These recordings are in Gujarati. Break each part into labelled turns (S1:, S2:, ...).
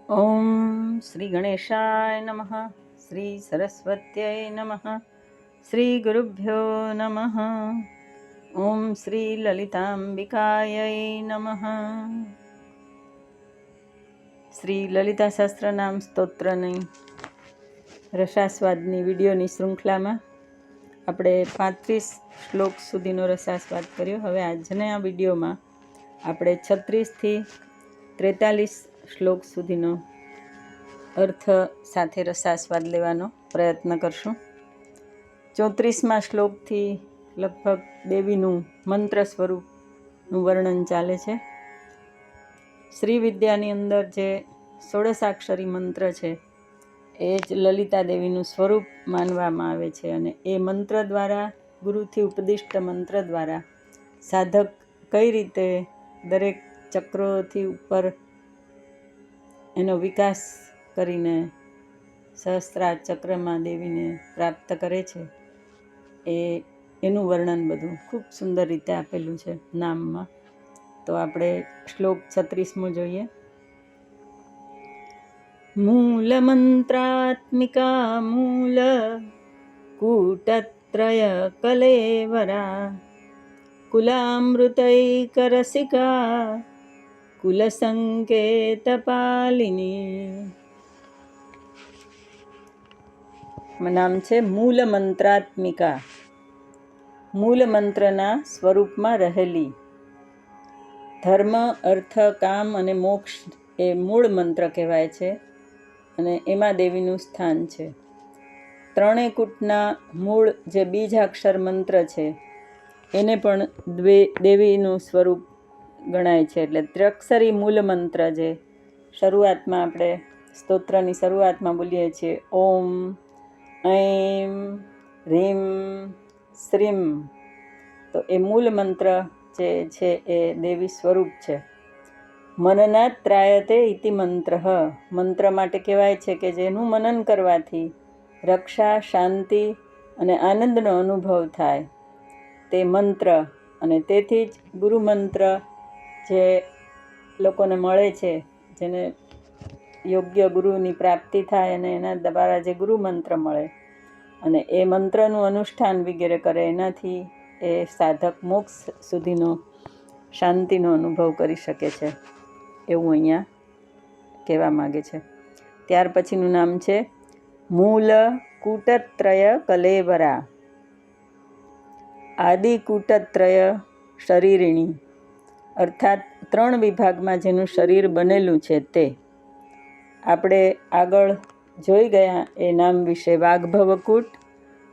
S1: ઓમ શ્રી ગણેશાય નમઃ. શ્રી સરસ્વત્યય નમઃ. શ્રી ગુરુભ્યો નમઃ. ઓમ શ્રી લલિતાંબિકાય નમઃ. શ્રી લલિતા સહસ્ત્રનામ સ્તોત્રની રસાસ્વાદની વિડીયોની શૃંખલામાં આપણે 35 શ્લોક સુધીનો રસાસ્વાદ કર્યો. હવે આજના વિડીયોમાં આપણે 36થી 43 શ્લોક સુધીનો અર્થ સાથે રસાસ્વાદ લેવાનો પ્રયત્ન કરશું. 34મા શ્લોકથી લગભગ દેવીનું મંત્ર સ્વરૂપનું વર્ણન ચાલે છે. શ્રી વિદ્યાની અંદર જે 16 મંત્ર છે એ જ લલિતા દેવીનું સ્વરૂપ માનવામાં આવે છે, અને એ મંત્ર દ્વારા, ગુરુથી ઉપદિષ્ટ મંત્ર દ્વારા સાધક કઈ રીતે દરેક ચક્રોથી ઉપર એનો વિકાસ કરીને સહસ્ત્રાર ચક્રમાં દેવીને પ્રાપ્ત કરે છે, એનું વર્ણન બધું ખૂબ સુંદર રીતે આપેલું છે નામમાં. તો આપણે શ્લોક 36મો જોઈએ. મૂલ મંત્રાત્મિકા મૂલ કૂટત્રય કલેવરા કુલામૃતૈકરસિકા કુલસંકેતપાલિની. નામ છે મૂલ મંત્રાત્મિકા, મૂલ મંત્રના સ્વરૂપમાં રહેલી. ધર્મ, અર્થ, કામ અને મોક્ષ એ મૂળ મંત્ર કહેવાય છે, અને એમાં દેવીનું સ્થાન છે. ત્રણેય કૂટના મૂળ જે બીજાક્ષર મંત્ર છે એને પણ દેવીનું સ્વરૂપ ગણાય છે. એટલે ત્ર્યક્ષરી મૂળ મંત્ર જે શરૂઆતમાં આપણે સ્તોત્રની શરૂઆતમાં બોલીએ છીએ, ઓમ ઐમ રીમ શ્રીમ, તો એ મૂળ મંત્ર જે છે એ દેવી સ્વરૂપ છે. મનનાત ત્રાયતે ઇતિ મંત્ર, મંત્ર માટે કહેવાય છે કે જેનું મનન કરવાથી રક્ષા, શાંતિ અને આનંદનો અનુભવ થાય તે મંત્ર. અને તેથી જ ગુરુ મંત્ર જે લોકોને મળે છે, જેને યોગ્ય ગુરુની પ્રાપ્તિ થાય અને એના દ્વારા જે ગુરુ મંત્ર મળે અને એ મંત્રનું અનુષ્ઠાન વગેરે કરે, એનાથી એ સાધક મોક્ષ સુધીનો શાંતિનો અનુભવ કરી શકે છે, એવું અહીંયા કહેવા માગે છે. ત્યાર પછીનું નામ છે મૂલ કૂટત્રય કલેવરા. આદિ કૂટત્રય શરીરિણી, અર્થાત 3 વિભાગમાં જેનું શરીર બનેલું છે તે. આપણે આગળ જોઈ ગયા એ નામ વિશે. વાગ્ભવકૂટ,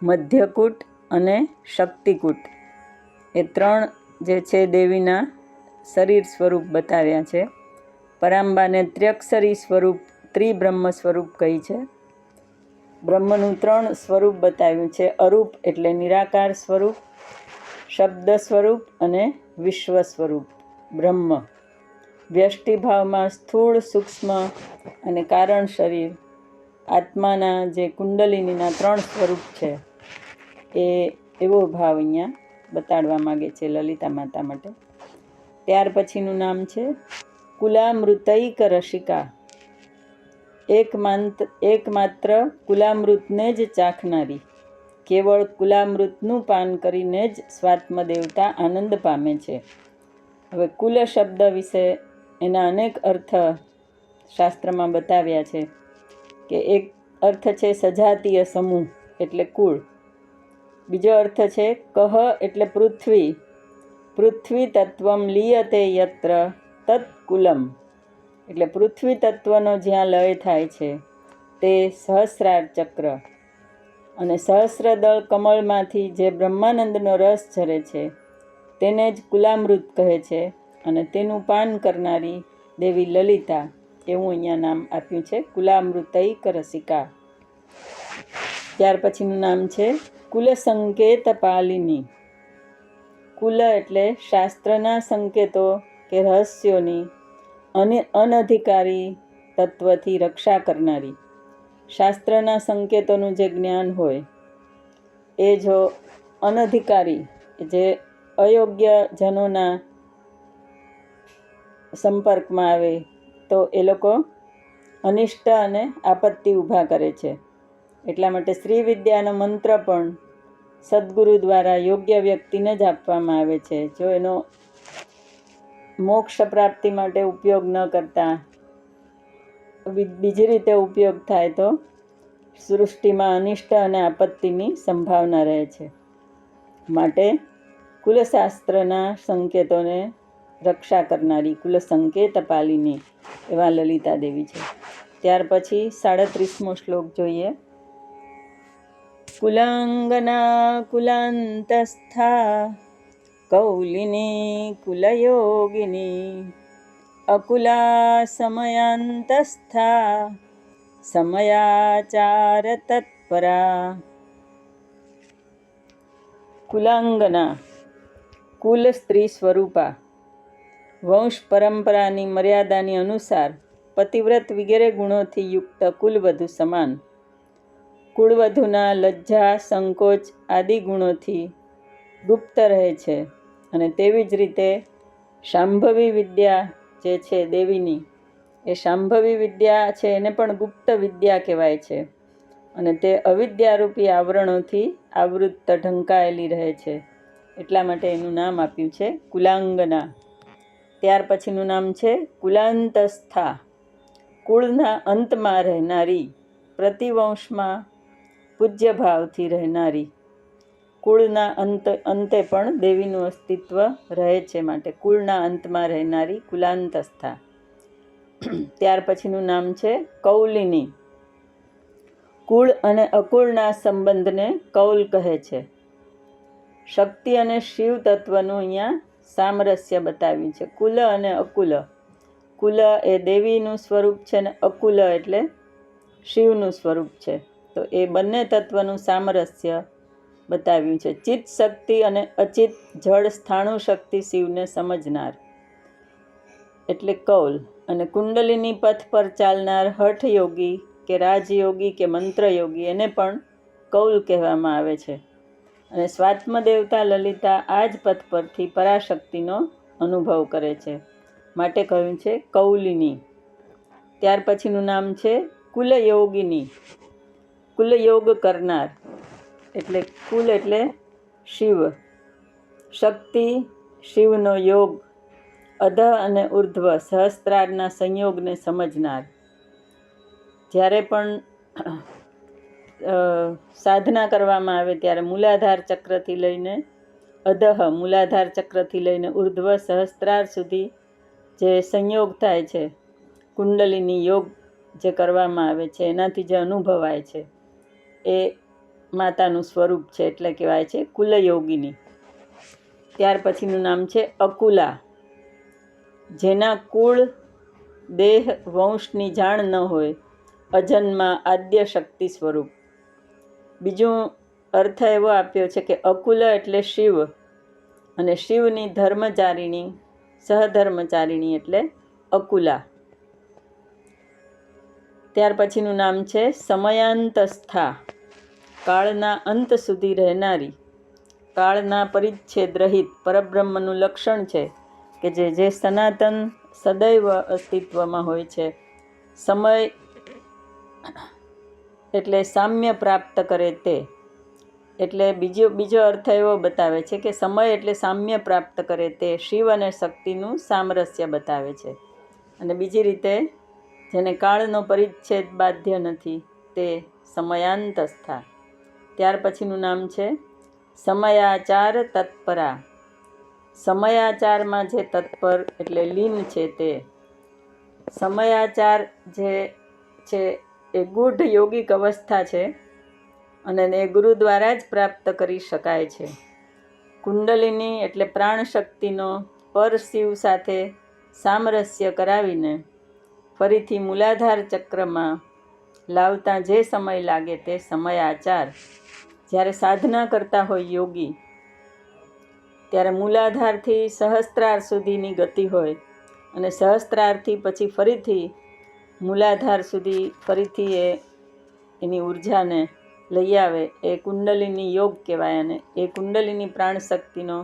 S1: મધ્યકૂટ અને શક્તિકૂટ, એ 3 જે છે દેવીના શરીર સ્વરૂપ બતાવ્યા છે. પરાંબાને ત્ર્યક્ષરી સ્વરૂપ, ત્રિબ્રહ્મ સ્વરૂપ કહી છે. બ્રહ્મનું 3 સ્વરૂપ બતાવ્યું છે. અરૂપ એટલે નિરાકાર સ્વરૂપ, શબ્દ સ્વરૂપ અને વિશ્વ સ્વરૂપ બ્રહ્મ. વ્યષ્ટિભાવમાં સ્થૂળ, સૂક્ષ્મ અને કારણ શરીર, આત્માના જે કુંડલિનીના 3 સ્વરૂપ છે, એવો ભાવ અહીંયા બતાડવા માગે છે લલિતા માતા માટે. ત્યાર પછીનું નામ છે કુલામૃતૈક રસિકા. એકમાત્ર કુલામૃતને જ ચાખનારી, કેવળ કુલામૃતનું પાન કરીને જ સ્વાત્મ દેવતા આનંદ પામે છે. હવે કુલ શબ્દ વિશે એના અનેક અર્થ શાસ્ત્રમાં બતાવ્યા છે. કે એક અર્થ છે સજાતીય સમૂહ એટલે કુળ. બીજો અર્થ છે કહ એટલે પૃથ્વી, પૃથ્વી તત્વમ લીયતે યત્ર તત્ કુલમ, એટલે પૃથ્વી તત્વનો જ્યાં લય થાય છે તે સહસ્રાર ચક્ર. અને સહસ્રદળ કમળમાંથી જે બ્રહ્માનંદનો રસ ઝરે છે તેને જ કુલામૃત કહે છે, અને તેનું પાન કરનારી દેવી લલિતા, એવું અહીંયા નામ આપ્યું છે કુલામૃતૈક રસિકા. ત્યાર પછીનું નામ છે કુલ સંકેત પાલિની. કુલ એટલે શાસ્ત્રના સંકેતો કે રહસ્યોની અનધિકારી તત્વથી રક્ષા કરનારી. શાસ્ત્રના સંકેતોનું જે જ્ઞાન હોય એ જો અનધિકારી, જે અયોગ્ય જનોના સંપર્કમાં આવે તો એ લોકો અનિષ્ટ અને આપત્તિ ઊભા કરે છે. એટલા માટે શ્રી વિદ્યાનો મંત્ર પણ સદગુરુ દ્વારા યોગ્ય વ્યક્તિને જ આપવામાં આવે છે. જો એનો મોક્ષ પ્રાપ્તિ માટે ઉપયોગ ન કરતા બીજી રીતે ઉપયોગ થાય તો સૃષ્ટિમાં અનિષ્ટ અને આપત્તિની સંભાવના રહે છે. માટે કુલશાસ્ત્રના સંકેતોને રક્ષા કરનારી કુલ સંકેત પાલિની એવા લલિતા દેવી છે. ત્યાર પછી 37મો શ્લોક જોઈએ. કુલાંગના કુલાંતસ્થા કૌલિની કુલયોગિની અકુલા સમયાંતસ્થા સમયાચાર તત્પરા. કુલાંગના કુલ સ્ત્રી સ્વરૂપા, વંશ પરંપરાની મર્યાદાની અનુસાર પતિવ્રત વગેરે ગુણોથી યુક્ત કુલવધુ સમાન. કુળવધુના લજ્જા સંકોચ આદિ ગુણોથી ગુપ્ત રહે છે. અને તેવી જ રીતે શાંભવી વિદ્યા જે છે દેવીની, એ શાંભવી વિદ્યા છે એને પણ ગુપ્ત વિદ્યા કહેવાય છે. અને તે અવિદ્યારૂપી આવરણોથી આવૃત્ત ઢંકાયેલી રહે છે. એટલા માટે એનું નામ આપ્યું છે કુલાંગના. ત્યાર પછીનું નામ છે કુલાંતસ્થા, કુળના અંતમાં રહેનારી, પ્રતિવંશમાં પૂજ્ય ભાવથી રહેનારી. કુળના અંતે પણ દેવીનું અસ્તિત્વ રહે છે, માટે કુળના અંતમાં રહેનારી કુલાંતસ્થા. ત્યાર પછીનું નામ છે કૌલિની. કુળ અને અકુળના સંબંધને કૌલ કહે છે. શક્તિ અને શિવ તત્વનું અહીંયા સામરસ્ય બતાવ્યું છે. કુલ અને અકુલ. કુલ એ દેવીનું સ્વરૂપ છે અને અકુલ એટલે શિવનું સ્વરૂપ છે. તો એ બંને તત્વનું સામરસ્ય બતાવ્યું છે. ચિત્ત શક્તિ અને અચિત જળ સ્થાણુ શક્તિ શિવને સમજનાર એટલે કૌલ. અને કુંડલિની પથ પર ચાલનાર હઠયોગી કે રાજયોગી કે મંત્રયોગી એને પણ કૌલ કહેવામાં આવે છે. અને સ્વાત્મ દેવતા લલિતા આ જ પથ પરથી પરાશક્તિનો અનુભવ કરે છે, માટે કહ્યું છે કૌલિની. ત્યાર પછીનું નામ છે કુલયોગિની. કુલયોગ કરનાર એટલે કુલ એટલે શિવ, શક્તિ શિવનો યોગ, અધ અને ઉર્ધ્વ સહસ્ત્રારના સંયોગને સમજનાર. જ્યારે પણ સાધના કરવામાં આવે ત્યારે મૂલાધાર ચક્રથી લઈને અધઃ, મૂલાધાર ચક્રથી લઈને ઉર્ધ્વ સહસ્ત્રાર સુધી જે સંયોગ થાય છે, કુંડલિની યોગ જે કરવામાં આવે છે, એનાથી જે અનુભવાય છે એ માતાનું સ્વરૂપ છે, એટલે કહેવાય છે કુલયોગિની. ત્યાર પછીનું નામ છે અકુલા. જેના કુળ દેહ વંશની જાણ ન હોય, અજન્મા આદ્ય શક્તિ સ્વરૂપ. બીજું અર્થ એવો આપ્યો છે કે અકુલ એટલે શિવ, અને શિવની ધર્મચારિણી સહધર્મચારિણી એટલે અકુલા. ત્યાર પછીનું નામ છે સમયાંતસ્થા. કાળના અંત સુધી રહેનારી. કાળના પરિચ્છેદ રહિત પરબ્રહ્મનું લક્ષણ છે કે જે સનાતન સદૈવ અસ્તિત્વમાં હોય છે. સમય એટલે સામ્ય પ્રાપ્ત કરે તે. એટલે બીજો અર્થ એવો બતાવે છે કે સમય એટલે સામ્ય પ્રાપ્ત કરે તે શિવ અને શક્તિનું સામરસ્ય બતાવે છે. અને બીજી રીતે જેને કાળનો પરિચ્છેદ બાધ્ય નથી તે સમયાંતસ્થા. ત્યાર પછીનું નામ છે સમયાચાર તત્પરા. સમયાચારમાં જે તત્પર એટલે લીન છે તે. સમયાચાર જે છે એ ગૂઢ યોગિક અવસ્થા છે અને એ ગુરુ દ્વારા જ પ્રાપ્ત કરી શકાય છે. કુંડલિની એટલે પ્રાણશક્તિનો પર શિવ સાથે સામરસ્ય કરાવીને ફરીથી મૂલાધાર ચક્રમાં લાવતા જે સમય લાગે તે સમયાચાર. જ્યારે સાધના કરતા હોય યોગી ત્યારે મૂલાધારથી સહસ્ત્રાર સુધીની ગતિ હોય, અને સહસ્ત્રારથી પછી ફરીથી મૂલાધાર સુધી ફરીથી એની ઉર્જાને લઈ આવે એ કુંડલિની યોગ કહેવાય. અને એ કુંડલિની પ્રાણશક્તિનો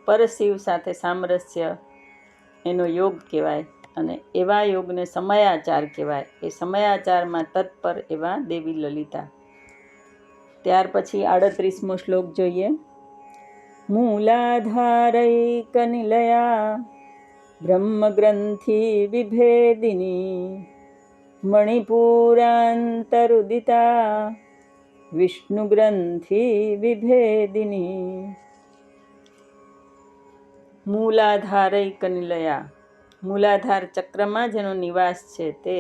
S1: પરશિવ સાથે સામરસ્ય એનો યોગ કહેવાય. અને એવા યોગને સમયાચાર કહેવાય. એ સમયાચારમાં તત્પર એવા દેવી લલિતા. ત્યાર પછી 38મો શ્લોક જોઈએ. મૂલાધારૈકનિલયા બ્રહ્મગ્રંથિ વિભેદિની મણિપુરાંતરુદિતા વિષ્ણુગ્રંથિ વિભેદિની. મૂલાધારૈકનિલયા, મૂલાધાર ચક્રમાં જેનો નિવાસ છે તે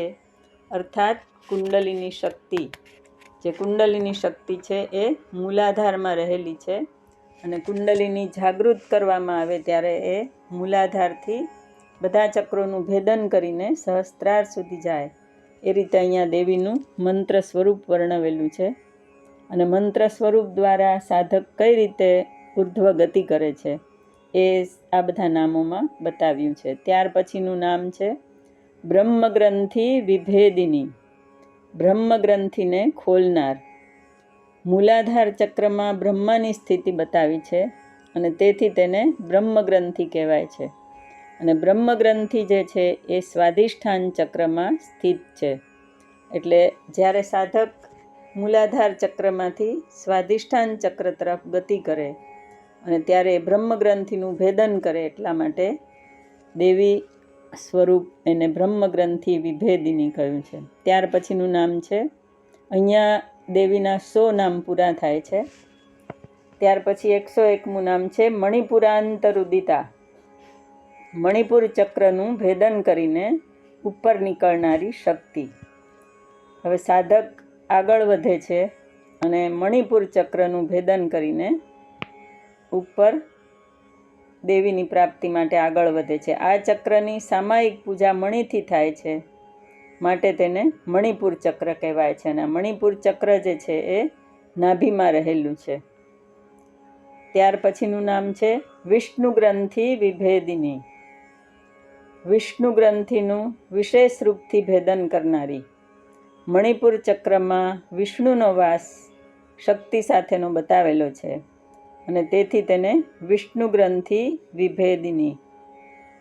S1: અર્થાત કુંડલિની શક્તિ. જે કુંડલિની શક્તિ છે એ મૂલાધારમાં રહેલી છે અને કુંડલિની જાગૃત કરવામાં આવે ત્યારે એ મૂલાધારથી બધા ચક્રોનું ભેદન કરીને સહસ્ત્રાર સુધી જાય. એ રીતે અહીંયા દેવીનું મંત્ર સ્વરૂપ વર્ણવેલું છે અને મંત્ર સ્વરૂપ દ્વારા સાધક કઈ રીતે ઉર્ધ્વ ગતિ કરે છે એ આ બધા નામોમાં બતાવ્યું છે. ત્યાર પછીનું નામ છે બ્રહ્મગ્રંથિ વિભેદિની, બ્રહ્મગ્રંથિને ખોલનાર. મૂલાધાર ચક્રમાં બ્રહ્માની સ્થિતિ બતાવી છે અને તેથી તેને બ્રહ્મગ્રંથિ કહેવાય છે. અને બ્રહ્મગ્રંથિ જે છે એ સ્વાધિષ્ઠાન ચક્રમાં સ્થિત છે. એટલે જ્યારે સાધક મૂલાધાર ચક્રમાંથી સ્વાધિષ્ઠાન ચક્ર તરફ ગતિ કરે અને ત્યારે બ્રહ્મગ્રંથિનું ભેદન કરે એટલા માટે દેવી સ્વરૂપ એને બ્રહ્મગ્રંથિ વિભેદિની કહ્યું છે. ત્યાર પછીનું નામ છે, અહીંયા દેવીના 100 નામ પૂરા થાય છે. ત્યાર પછી 101મું નામ છે મણિપુરાંતરુદિતા, મણિપુર ચક્રનું ભેદન કરીને ઉપર નીકળનારી શક્તિ. હવે સાધક આગળ વધે છે અને મણિપુર ચક્રનું ભેદન કરીને ઉપર દેવીની પ્રાપ્તિ માટે આગળ વધે છે. આ ચક્રની સામાયિક પૂજા મણિથી થાય છે માટે તેને મણિપુર ચક્ર કહેવાય છે. અને મણિપુર ચક્ર જે છે એ નાભીમાં રહેલું છે. ત્યાર પછીનું નામ છે વિષ્ણુ ગ્રંથિ વિભેદિની, વિષ્ણુ ગ્રંથિનું વિશેષ રૂપથી ભેદન કરનારી. મણિપુર ચક્રમાં વિષ્ણુનો વાસ શક્તિ સાથેનો બતાવેલો છે અને તેથી તેને વિષ્ણુ ગ્રંથિ વિભેદિની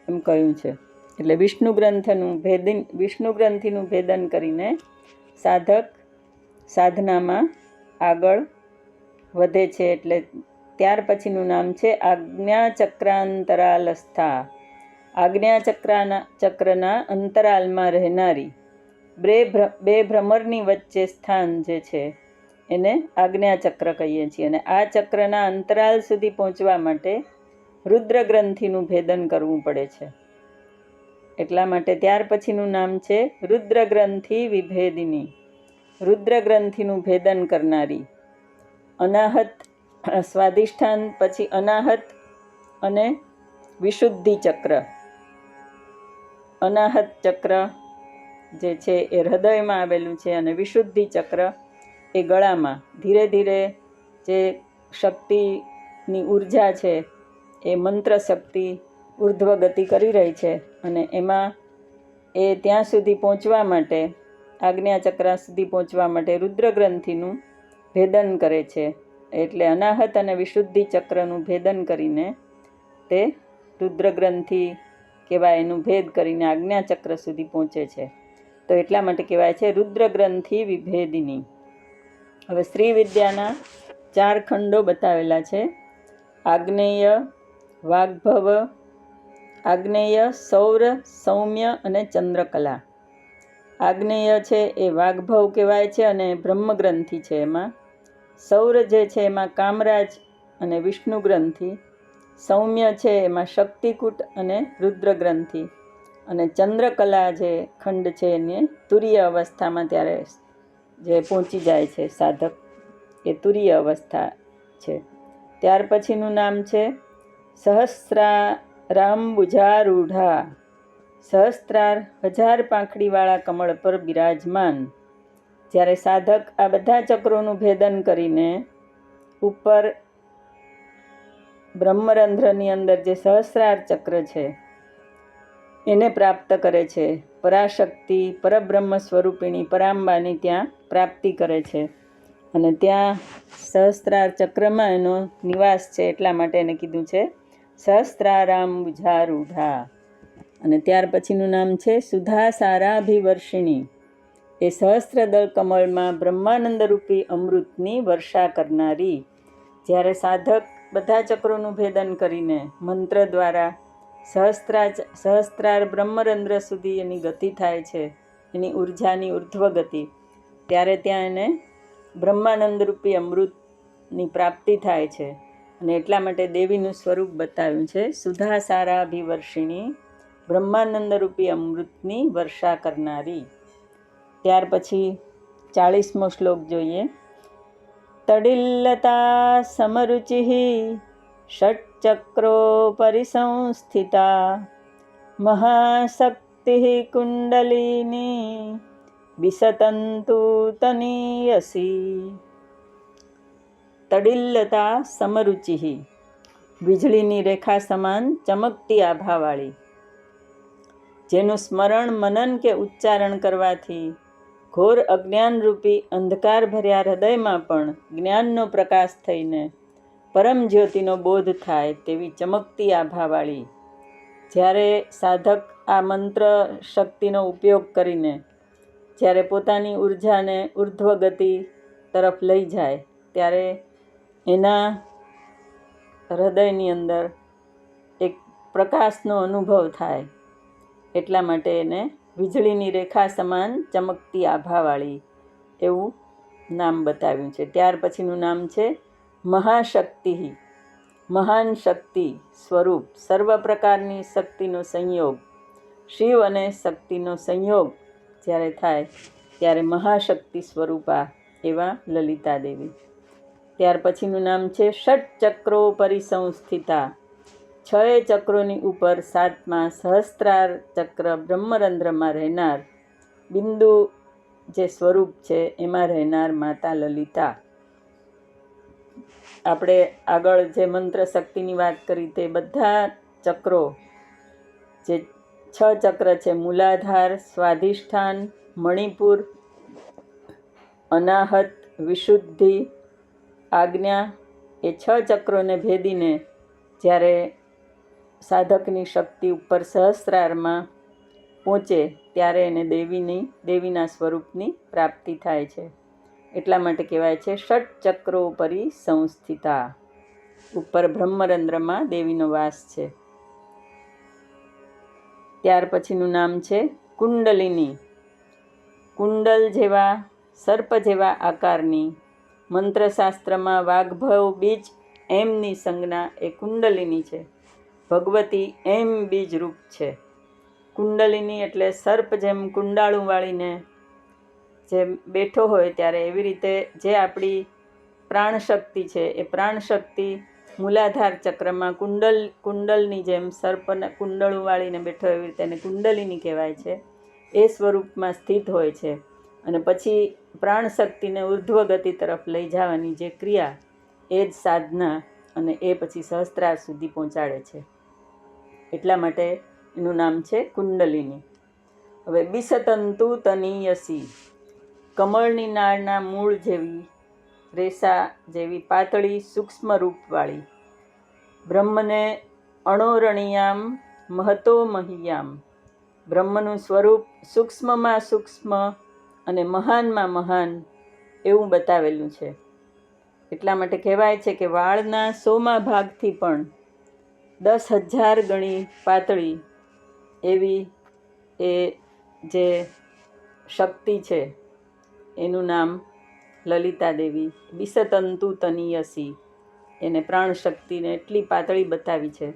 S1: એમ કહ્યું છે. એટલે વિષ્ણુ ગ્રંથિનું ભેદન કરીને સાધક સાધનામાં આગળ વધે છે. એટલે ત્યાર પછીનું નામ છે આજ્ઞાચક્રાંતરાલસ્થા, આજ્ઞાચક્રના અંતરાલમાં રહેનારી. બે ભ્રમરની વચ્ચે સ્થાન જે છે એને આજ્ઞાચક્ર કહીએ છીએ. અને આ ચક્રના અંતરાલ સુધી પહોંચવા માટે રુદ્ર ગ્રંથિનું ભેદન કરવું પડે છે. એટલા માટે ત્યાર પછીનું નામ છે રુદ્ર ગ્રંથિ વિભેદિની, રુદ્ર ગ્રંથિનું ભેદન કરનારી. અનાહત સ્વાધિષ્ઠાન પછી અનાહત અને વિશુદ્ધિ ચક્ર. અનાહત ચક્ર જે છે એ હૃદયમાં આવેલું છે અને વિશુદ્ધિ ચક્ર એ ગળામાં. ધીરે ધીરે જે શક્તિની ઉર્જા છે એ મંત્ર શક્તિ ઉર્ધ્વ ગતિ કરી રહી છે અને એમાં એ ત્યાં સુધી પહોંચવા માટે, આજ્ઞાચક્ર સુધી પહોંચવા માટે રુદ્ર ગ્રંથિનું ભેદન કરે છે. એટલે અનાહત અને વિશુદ્ધિ ચક્રનું ભેદન કરીને તે રુદ્ર ગ્રંથિ કહેવાય, એનું ભેદ કરીને આજ્ઞાચક્ર સુધી પહોંચે છે. તો એટલા માટે કહેવાય છે રુદ્ર ગ્રંથિ વિભેદિની. હવે શ્રી વિદ્યાના 4 ખંડો બતાવેલા છે. આગ્નેય, વાગ્ભવ, આગ્નેય, સૌર, સૌમ્ય અને ચંદ્રકલા. આગ્નેય છે એ વાગ્ભવ કહેવાય છે અને બ્રહ્મગ્રંથિ છે એમાં. સૌર જે છે એમાં કામરાજ અને વિષ્ણુ ગ્રંથિ. સૌમ્ય છે એમાં શક્તિકૂટ અને રુદ્ર ગ્રંથિ. અને ચંદ્રકલા જે ખંડ છે એને તુરીય અવસ્થામાં ત્યારે જે પહોંચી જાય છે સાધક, એ તુરીય અવસ્થા છે. ત્યાર પછીનું નામ છે સહસ્રારાંબુજારૂઢા, સહસ્ત્રાર 1000 પાંખડીવાળા કમળ પર બિરાજમાન. જ્યારે સાધક આ બધા ચક્રોનું ભેદન કરીને ઉપર બ્રહ્મરંધ્રની અંદર જે સહસ્રાર ચક્ર છે એને પ્રાપ્ત કરે છે, પરાશક્તિ પરબ્રહ્મ સ્વરૂપિણી પરાંબાની ત્યાં પ્રાપ્તિ કરે છે અને ત્યાં સહસ્ત્રાર ચક્રમાં એનો નિવાસ છે. એટલા માટે એને કીધું છે સહસ્ત્રારાંબુજારૂઢા. અને ત્યાર પછીનું નામ છે સુધા સારાભિવર્ષિણી. એ સહસ્ત્રદળ કમળમાં બ્રહ્માનંદરૂપી અમૃતની વર્ષા કરનારી. જ્યારે સાધક બધા ચક્રોનું ભેદન કરીને મંત્ર દ્વારા સહસ્ત્રાર બ્રહ્મરંધ્ર સુધી એની ગતિ થાય છે, એની ઉર્જાની ઉર્ધ્વ ગતિ, ત્યારે ત્યાં એને બ્રહ્માનંદરૂપી અમૃતની પ્રાપ્તિ થાય છે. અને એટલા માટે દેવીનું સ્વરૂપ બતાવ્યું છે સુધા સારાભિવર્ષિણી, બ્રહ્માનંદરૂપી અમૃતની વર્ષા કરનારી. ત્યાર પછી 40મો શ્લોક જોઈએ. તડિલ્લતા સમરુચિ ષટ્ચક્રો પરિસંસ્થિતા મહાશક્તિ કુંડલિની વિસતંતુ તનીયસી. તડિલ્લતા સમરુચિ, વીજળીની રેખા સમાન ચમકતી આભાવાળી, જેનું સ્મરણ મનન કે ઉચ્ચારણ કરવાથી ઘોર અજ્ઞાનરૂપી અંધકાર ભર્યા હૃદયમાં પણ જ્ઞાનનો પ્રકાશ થઈને પરમ જ્યોતિનો બોધ થાય તેવી ચમકતી આભાવાળી. જ્યારે સાધક આ મંત્ર શક્તિનો ઉપયોગ કરીને જ્યારે પોતાની ઉર્જાને ઉર્ધ્વ ગતિ તરફ લઈ જાય, ત્યારે એના હૃદયની અંદર એક પ્રકાશનો અનુભવ થાય. એટલા માટે એને વીજળીની રેખા સમાન ચમકતી આભાવાળી એવું નામ બતાવ્યું છે. ત્યાર પછીનું નામ છે મહાશક્તિ. મહાન શક્તિ સ્વરૂપ, સર્વ પ્રકારની શક્તિનો સંયોગ, શિવ અને શક્તિનો સંયોગ જ્યારે થાય ત્યારે મહાશક્તિ સ્વરૂપા એવા લલિતા દેવી. ત્યાર પછીનું નામ છે ષટ્ચક્રો પરિસંસ્થિતા. 6 ચક્રોની ઉપર 7મા સહસ્ત્રાર ચક્ર બ્રહ્મરંધ્રમાં રહેનાર, બિંદુ જે સ્વરૂપ છે એમાં રહેનાર માતા લલિતા. આપણે આગળ જે મંત્ર શક્તિની વાત કરી તે બધા ચક્રો, જે 6 ચક્ર છે, મૂલાધાર, સ્વાધિષ્ઠાન, મણિપુર, અનાહત, વિશુદ્ધિ, આજ્ઞા, એ 6 ચક્રોને ભેદીને જ્યારે સાધકની શક્તિ ઉપર સહસ્ત્રારમાં પહોંચે ત્યારે એને દેવીના સ્વરૂપની પ્રાપ્તિ થાય છે. એટલા માટે કહેવાય છે ષટ્ચક્રો પરિસંસ્થિતા. ઉપર બ્રહ્મરંધ્રમાં દેવીનો વાસ છે. ત્યાર પછીનું નામ છે કુંડલિની. કુંડલ જેવા, સર્પ જેવા આકારની, મંત્રશાસ્ત્રમાં વાઘભવ બીજ એમની સંજ્ઞા એ કુંડલિની છે. ભગવતી એમ બીજ રૂપ છે. કુંડલિની એટલે સર્પ જેમ કુંડાળું વાળીને જે બેઠો હોય ત્યારે એવી રીતે જે આપણી પ્રાણશક્તિ છે એ પ્રાણશક્તિ મૂલાધાર ચક્રમાં કુંડલની જેમ સર્પને કુંડળું વાળીને બેઠો એવી રીતે એને કુંડલિની કહેવાય છે. એ સ્વરૂપમાં સ્થિત હોય છે. અને પછી પ્રાણશક્તિને ઉર્ધ્વ ગતિ તરફ લઈ જવાની જે ક્રિયા એ જ સાધના, અને એ પછી સહસ્ત્રાર સુધી પહોંચાડે છે. એટલા માટે એનું નામ છે કુંડલિની. હવે બિસતંતુ તનીયસી. કમળની નાળના મૂળ જેવી, રેસા જેવી પાતળી સૂક્ષ્મ રૂપવાળી, બ્રહ્મને અણોરણિયામ મહતો મહિયામ. બ્રહ્મનું સ્વરૂપ સૂક્ષ્મમાં સૂક્ષ્મ અને મહાનમાં મહાન એવું બતાવેલું છે. એટલા માટે કહેવાય છે કે વાળના 100મા ભાગથી પણ 10,000 ગણી પાતળી એવી એ જે શક્તિ છે એનું નામ લલિતા દેવી. બિસતંતુ તનીયસી, એને પ્રાણશક્તિને એટલી પાતળી બતાવી છે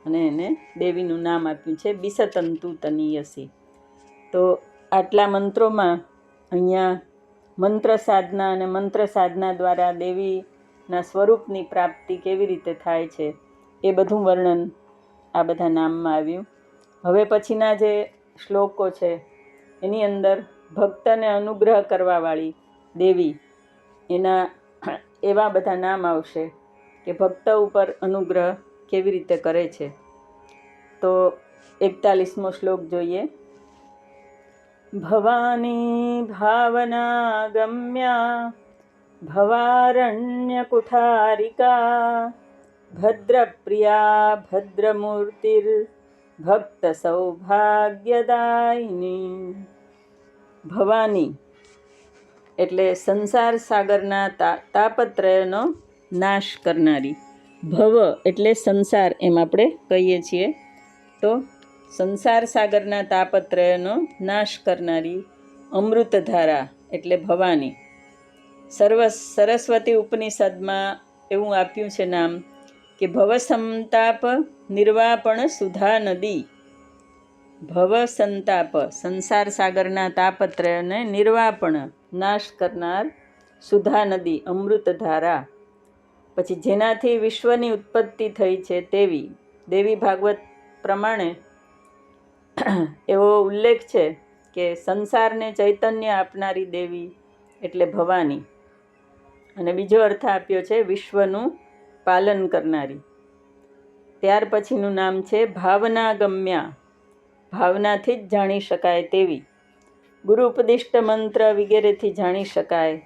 S1: અને એને દેવીનું નામ આપ્યું છે બિસતંતુ તનીયસી. તો આટલા મંત્રોમાં અહીંયા મંત્ર સાધના અને મંત્ર સાધના દ્વારા દેવીના સ્વરૂપની પ્રાપ્તિ કેવી રીતે થાય છે એ બધું વર્ણન આ બધા નામમાં આવ્યું. હવે પછીના જે શ્લોકો છે એની અંદર ભક્તને અનુગ્રહ કરવાવાળી દેવી, એના એવા બધા નામ આવશે કે ભક્ત ઉપર અનુગ્રહ કેવી રીતે કરે છે. તો 41મો શ્લોક જોઈએ. ભવાની ભાવના ગમ્યા ભવારણ્યકુઠારિકા ભદ્રપ્રિયા ભદ્રમૂર્તિર ભક્ત સૌભાગ્યદાયિની. ભવાની એટલે સંસાર સાગરના તાપત્રયનો નાશ કરનારી. ભવ એટલે સંસાર એમ આપણે કહીએ છીએ. તો સંસાર સાગરના તાપત્રયનો નાશ કરનારી અમૃતધારા એટલે ભવાની. સરસ્વતી ઉપનિષદમાં એવું આપ્યું છે નામ કે ભવસંતાપ નિર્વાપણ સુધા નદી. ભવસંતાપ સંસાર સાગરના તાપત્રયને નિર્વાપણ નાશ કરનાર સુધા નદી અમૃતધારા. પછી જેનાથી વિશ્વની ઉત્પત્તિ થઈ છે તેવી દેવી ભાગવત પ્રમાણે એવો ઉલ્લેખ છે કે સંસારને ચૈતન્ય આપનારી દેવી એટલે ભવાની. અને બીજો અર્થ આપ્યો છે વિશ્વનું પાલન કરનારી. ત્યાર પછીનું નામ છે ભાવનાગમ્યા. ભાવનાથી જ જાણી શકાય તેવી. ગુરુ ઉપદિષ્ટ મંત્ર વગેરેથી જાણી શકાય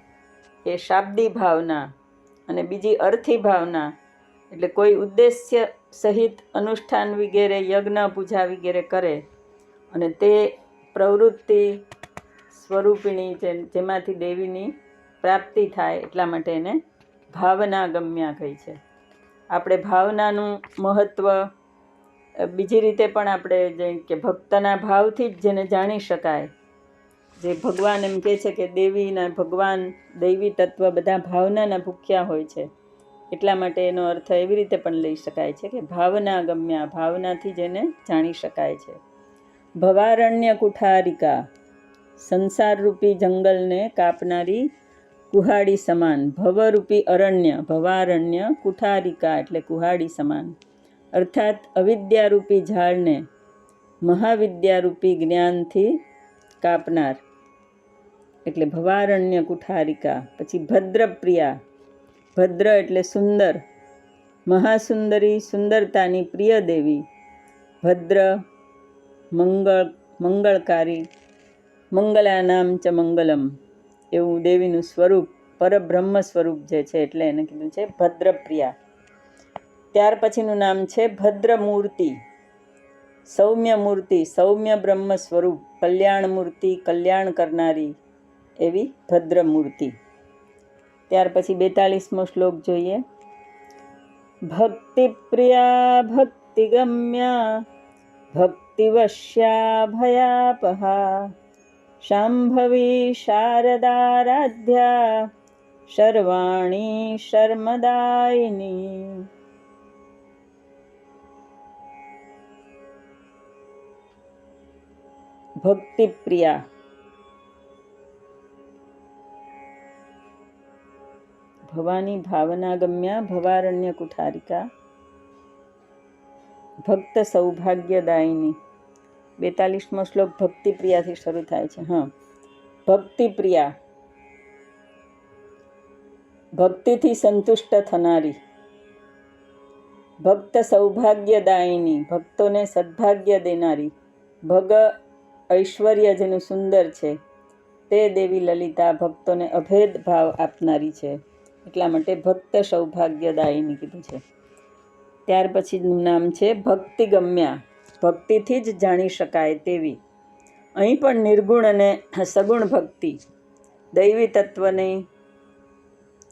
S1: એ શાબ્દી ભાવના. અને બીજી અર્થી ભાવના એટલે કોઈ ઉદ્દેશ્ય સહિત અનુષ્ઠાન વગેરે યજ્ઞ પૂજા વગેરે કરે અને તે પ્રવૃત્તિ સ્વરૂપિણી જેમાંથી દેવીની પ્રાપ્તિ થાય એટલા માટે એને ભાવનાગમ્યા કહી છે. આપણે ભાવનાનું મહત્ત્વ બીજી રીતે પણ આપણે જેમ કે ભક્તના ભાવથી જ જેને જાણી શકાય. જે ભગવાન એમ કહે છે કે દેવીના ભગવાન દૈવી તત્વ બધા ભાવનાના ભૂખ્યા હોય છે. એટલા માટે એનો અર્થ એવી રીતે પણ લઈ શકાય છે કે ભાવનાગમ્યા, ભાવનાથી જેને જાણી શકાય છે. ભવારણ્ય કુઠારિકા સંસારરૂપી જંગલને કાપનારી કુહાડી સમાન. ભવરૂપી અરણ્ય ભવારણ્ય કુઠારિકા એટલે કુહાડી સમાન. અર્થાત અવિદ્યારૂપી ઝાડને મહાવિદ્યારૂપી જ્ઞાનથી કાપનાર એટલે ભવારણ્ય કુઠારિકા. પછી ભદ્રપ્રિયા. ભદ્ર એટલે સુંદર, મહાસુંદરી સુંદરતાની પ્રિય દેવી. ભદ્ર મંગળકારી, મંગલાનામ ચ મંગલમ એવું દેવીનું સ્વરૂપ પરબ્રહ્મ સ્વરૂપ જે છે એટલે એને કીધું છે ભદ્રપ્રિયા. ત્યાર પછીનું નામ છે ભદ્રમૂર્તિ. સૌમ્ય મૂર્તિ, સૌમ્ય બ્રહ્મ સ્વરૂપ, કલ્યાણ મૂર્તિ, કલ્યાણ કરનારી એવી ભદ્રમૂર્તિ. ત્યાર પછી 42મો શ્લોક જોઈએ. ભક્તિપ્રિયા ભક્તિગમ્યા ભક્તિવશ્યા ભયાપહા શાંભવી શારદારાધ્યા શર્વાણી શર્મદાયિની. ભક્તિપ્રિયા ભવાની ભાવનાગમ્યા ભવારણ્ય કુઠારિકા ભક્ત સૌભાગ્યદાયિની. 42મો શ્લોક ભક્તિપ્રિયાથી શરૂ થાય છે. ભક્તિપ્રિયા ભક્તિથી સંતુષ્ટ થનારી. ભક્ત સૌભાગ્યદાયિની ભક્તોને સદભાગ્ય દેનારી. ભગ ઐશ્વર્ય જેનું સુંદર છે તે દેવી લલિતા ભક્તોને અભેદ ભાવ આપનારી છે. એટલા માટે ભક્ત સૌભાગ્યદાયિની કીધું છે. ત્યાર પછીનું નામ છે ભક્તિગમ્યા. ભક્તિથી જ જાણી શકાય તેવી. અહીં પણ નિર્ગુણ અને સગુણ ભક્તિ દૈવી તત્વની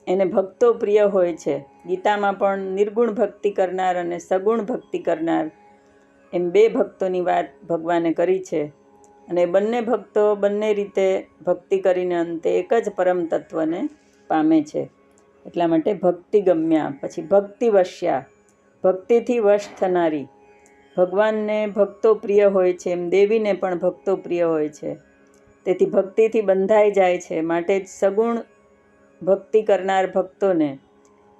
S1: એને ભક્તો પ્રિય હોય છે. ગીતામાં પણ નિર્ગુણ ભક્તિ કરનાર અને સગુણ ભક્તિ કરનાર એમ બે ભક્તોની વાત ભગવાને કરી છે. અને બંને ભક્તો બંને રીતે ભક્તિ કરીને અંતે એક જ પરમ તત્વને પામે છે. એટલા માટે ભક્તિગમ્યા. પછી ભક્તિવશ્યા ભક્તિથી વશ થનારી. ભગવાનને ભક્તો પ્રિય હોય છે એમ દેવીને પણ ભક્તો પ્રિય હોય છે. તેથી ભક્તિથી બંધાઈ જાય છે. માટે જ સગુણ ભક્તિ કરનાર ભક્તોને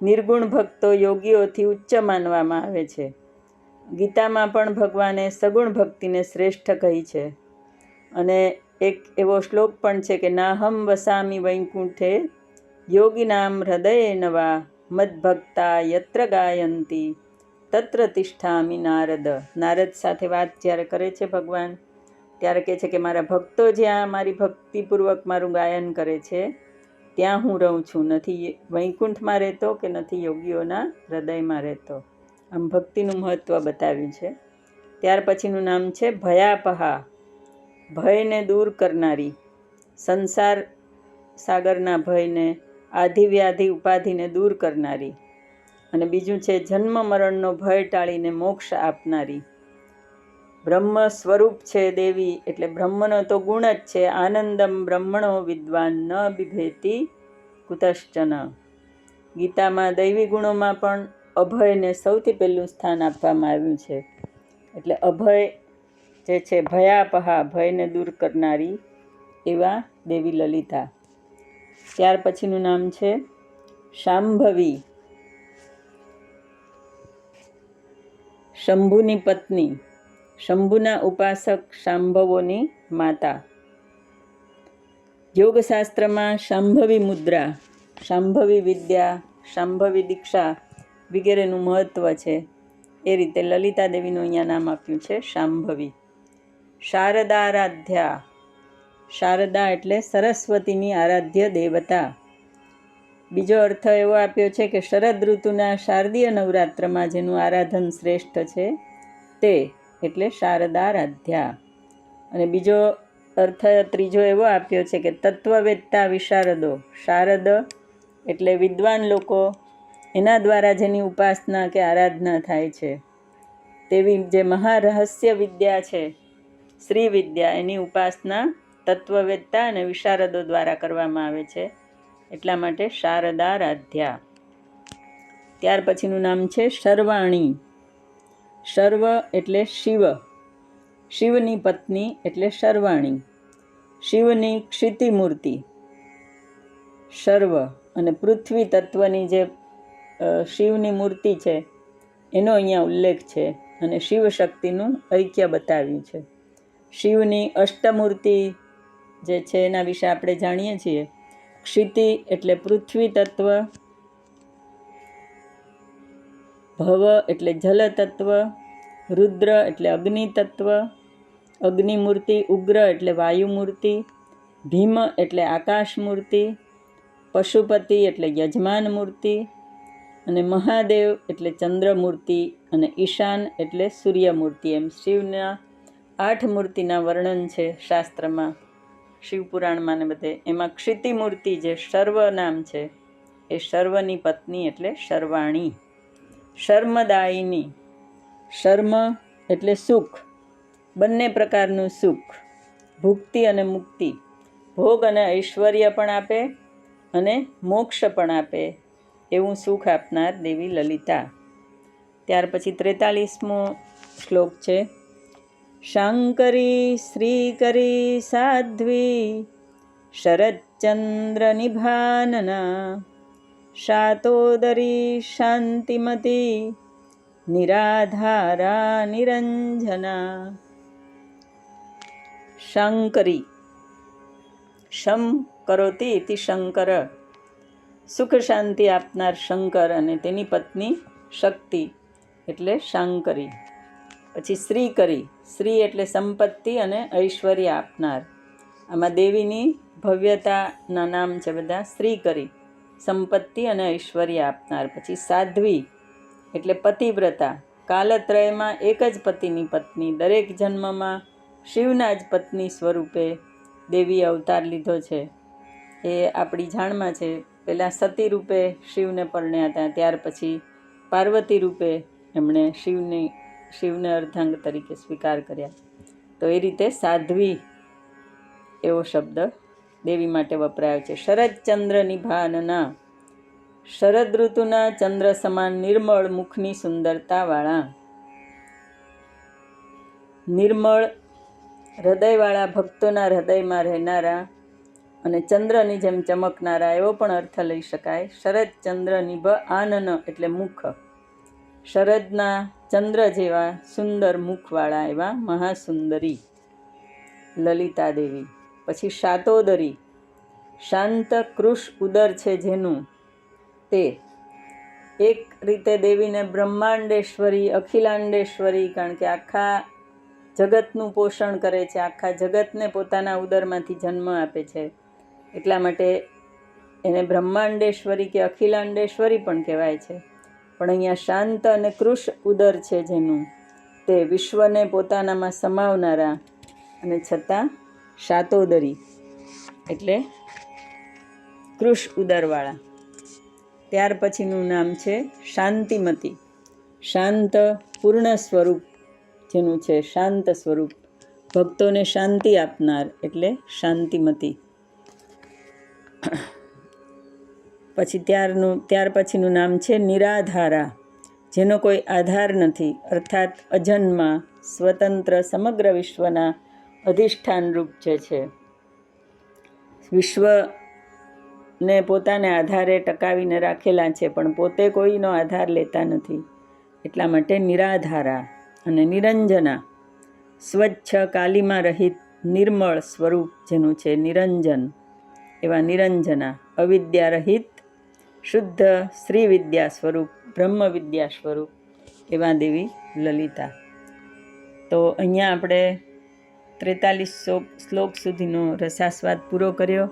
S1: નિર્ગુણ ભક્તો યોગીઓથી ઉચ્ચ માનવામાં આવે છે. ગીતામાં પણ ભગવાને સગુણ ભક્તિને શ્રેષ્ઠ કહી છે. અને એક એવો શ્લોક પણ છે કે નાહમ વસામી વૈકુંઠે યોગીનામ હૃદયે નવા મદભક્તા યત્ર ગાયંતી તત્ર તિષ્ઠામિ નારદ. નારદ સાથે વાત જ્યારે કરે છે ભગવાન ત્યારે કહે છે કે મારા ભક્તો જ્યાં મારી ભક્તિપૂર્વક મારું ગાયન કરે છે ત્યાં હું રહું છું. નથી વૈકુંઠમાં રહેતો કે નથી યોગીઓના હૃદયમાં રહેતો. આમ ભક્તિનું મહત્ત્વ બતાવ્યું છે. ત્યાર પછીનું નામ છે ભયાપહા, ભયને દૂર કરનારી, સંસાર સાગરના ભયને, આધિવ્યાધિ ઉપાધિને દૂર કરનારી. અને બીજું છે જન્મ મરણનો ભય ટાળીને મોક્ષ આપનારી. બ્રહ્મ સ્વરૂપ છે દેવી, એટલે બ્રહ્મનો તો ગુણ જ છે. આનંદમ બ્રહ્મણો વિદ્વાન ન બિભેતી કુતશ્ચન. ગીતામાં દૈવી ગુણોમાં પણ અભયને સૌથી પહેલું સ્થાન આપવામાં આવ્યું છે. એટલે અભય જે છે ભયાપહા, ભયને દૂર કરનારી એવા દેવી લલિતા. ત્યાર પછીનું નામ છે શાંભવી, શંભુની પત્ની, શંભુના ઉપાસક શાંભવોની માતા. યોગશાસ્ત્રમાં શાંભવી મુદ્રા, શાંભવી વિદ્યા, શાંભવી દીક્ષા વગેરેનું મહત્ત્વ છે. એ રીતે લલિતા દેવીનું અહીંયા નામ આપ્યું છે શાંભવી. શારદારાધ્યા, શારદા એટલે સરસ્વતીની આરાધ્ય દેવતા. બીજો અર્થ એવો આપ્યો છે કે શરદ ઋતુના શારદીય નવરાત્રમાં જેનું આરાધન શ્રેષ્ઠ છે તે, એટલે શારદારાધ્યા. અને બીજો અર્થ ત્રીજો એવો આપ્યો છે કે તત્વવેત્તા વિશારદો, શારદ એટલે વિદ્વાન લોકો, એના દ્વારા જેની ઉપાસના કે આરાધના થાય છે તેવી જે મહારહસ્ય વિદ્યા છે શ્રી વિદ્યા, એની ઉપાસના તત્વવેત્તા અને વિશારદો દ્વારા કરવામાં આવે છે. એટલા માટે શારદારાધ્યા. ત્યાર પછીનું નામ છે શર્વાણી. શર્વ એટલે શિવ, શિવની પત્ની એટલે શર્વાણી. શિવની ક્ષિતિમૂર્તિ શર્વ, અને પૃથ્વી તત્વની જે શિવની મૂર્તિ છે એનો અહીંયા ઉલ્લેખ છે, અને શિવ શક્તિનું ઐક્ય બતાવ્યું છે. શિવની અષ્ટમૂર્તિ જે છે એના વિશે આપણે જાણીએ છીએ. ક્ષિતિ એટલે પૃથ્વી તત્વ, ભવ એટલે જલ તત્વ, રુદ્ર એટલે અગ્નિ તત્વ, અગ્નિમૂર્તિ, ઉગ્ર એટલે વાયુમૂર્તિ, ભીમ એટલે આકાશ મૂર્તિ, પશુપતિ એટલે યજમાન મૂર્તિ, અને મહાદેવ એટલે ચંદ્રમૂર્તિ, અને ઈશાન એટલે સૂર્યમૂર્તિ. એમ શિવના 8 મૂર્તિના વર્ણન છે શાસ્ત્રમાં, શિવપુરાણમાં ને બધે. એમાં ક્ષિતિમૂર્તિ જે શર્વ નામ છે એ શર્વની પત્ની એટલે શર્વાણી. શર્મદાયિની, શર્મ એટલે સુખ, બંને પ્રકારનું સુખ, ભુક્તિ અને મુક્તિ, ભોગ અને ઐશ્વર્ય પણ આપે અને મોક્ષ પણ આપે એવું સુખ આપનાર દેવી લલિતા. ત્યાર પછી 43મો શ્લોક છે શાંકરી શ્રીકરી સાધ્વી શરદચંદ્ર નિભાનના શાતોદરી શાંતિમતી નિરાધારા નિરંજના. શાંકરી, શમ કરોતિ ઇતિ શંકર, સુખ શાંતિ આપનાર શંકર અને તેની પત્ની શક્તિ એટલે શાંકરી. પછી શ્રીકરી, શ્રી એટલે સંપત્તિ અને ઐશ્વર્ય આપનાર. આમાં દેવીની ભવ્યતાના નામ છે બધા. શ્રીકરી સંપત્તિ અને ઐશ્વર્ય આપનાર. પછી સાધ્વી એટલે પતિવ્રતા, કાલત્રયમાં એક જ પતિની પત્ની, દરેક જન્મમાં શિવના જ પત્ની સ્વરૂપે દેવી અવતાર લીધો છે એ આપણી જાણમાં છે. પહેલાં સતી રૂપે શિવને પરણ્યા હતા, ત્યાર પછી પાર્વતી રૂપે એમણે શિવને અર્ધાંગ તરીકે સ્વીકાર કર્યા. તો એ રીતે સાધ્વી એવો શબ્દ દેવી માટે વપરાયો છે. શરદચંદ્ર નિભાનના, શરદ ઋતુના ચંદ્ર સમાન નિર્મળ મુખની સુંદરતાવાળા. નિર્મળ હૃદયવાળા, ભક્તોના હૃદયમાં રહેનારા અને ચંદ્રની જેમ ચમકનારા એવો પણ અર્થ લઈ શકાય. શરદચંદ્ર નિભ આનન એટલે મુખ, શરદના ચંદ્ર જેવા સુંદર મુખવાળા એવા મહાસુંદરી લલિતા દેવી. પછી શાતોદરી, શાંત કૃશ ઉદર છે જેનું, તે. એક રીતે દેવીને બ્રહ્માંડેશ્વરી, અખિલાંડેશ્વરી, કારણ કે આખા જગતનું પોષણ કરે છે, આખા જગતને પોતાના ઉદરમાંથી જન્મ આપે છે. એટલા માટે એને બ્રહ્માંડેશ્વરી કે અખિલાંડેશ્વરી પણ કહેવાય છે. પણ અહીંયા શાંત અને કૃશ ઉદર છે જેનું, તે વિશ્વને પોતાનામાં સમાવનારા અને છતાં શાતોદરી એટલે કૃશ ઉદરવાળા. ત્યાર પછીનું નામ છે શાંતિમતી. શાંત પૂર્ણ સ્વરૂપ જેનું છે, શાંત સ્વરૂપ, ભક્તોને શાંતિ આપનાર એટલે શાંતિમતી. પછી ત્યાર પછીનું નામ છે નિરાધારા, જેનો કોઈ આધાર નથી, અર્થાત અજન્મા, સ્વતંત્ર, સમગ્ર વિશ્વના અધિષ્ઠાનરૂપ જે છે. વિશ્વને પોતાને આધારે ટકાવીને રાખેલા છે, પણ પોતે કોઈનો આધાર લેતા નથી, એટલા માટે નિરાધારા. અને નિરંજના, સ્વચ્છ, કાલીમાં રહિત, નિર્મળ સ્વરૂપ જેનું છે, નિરંજન, એવા નિરંજના. અવિદ્યા રહિત, શુદ્ધ શ્રી વિદ્યા સ્વરૂપ, બ્રહ્મ વિદ્યા સ્વરૂપ એવા દેવી લલિતા. તો અહીંયા આપણે 43 શ્લોક સુધીનો રસાસ્વાદ પૂરો કર્યો.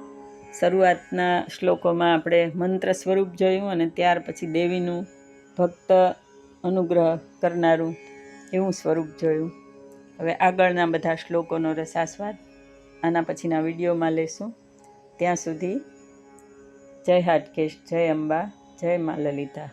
S1: શરૂઆતના શ્લોકોમાં આપણે મંત્ર સ્વરૂપ જોયું અને ત્યાર પછી દેવીનું ભક્ત અનુગ્રહ કરનારું એવું સ્વરૂપ જોયું. હવે આગળના બધા શ્લોકોનો રસાસ્વાદ આના પછીના વિડીયોમાં લેશું. ત્યાં સુધી જય હાટકેશ, જય અંબા, જય મા લલિતા.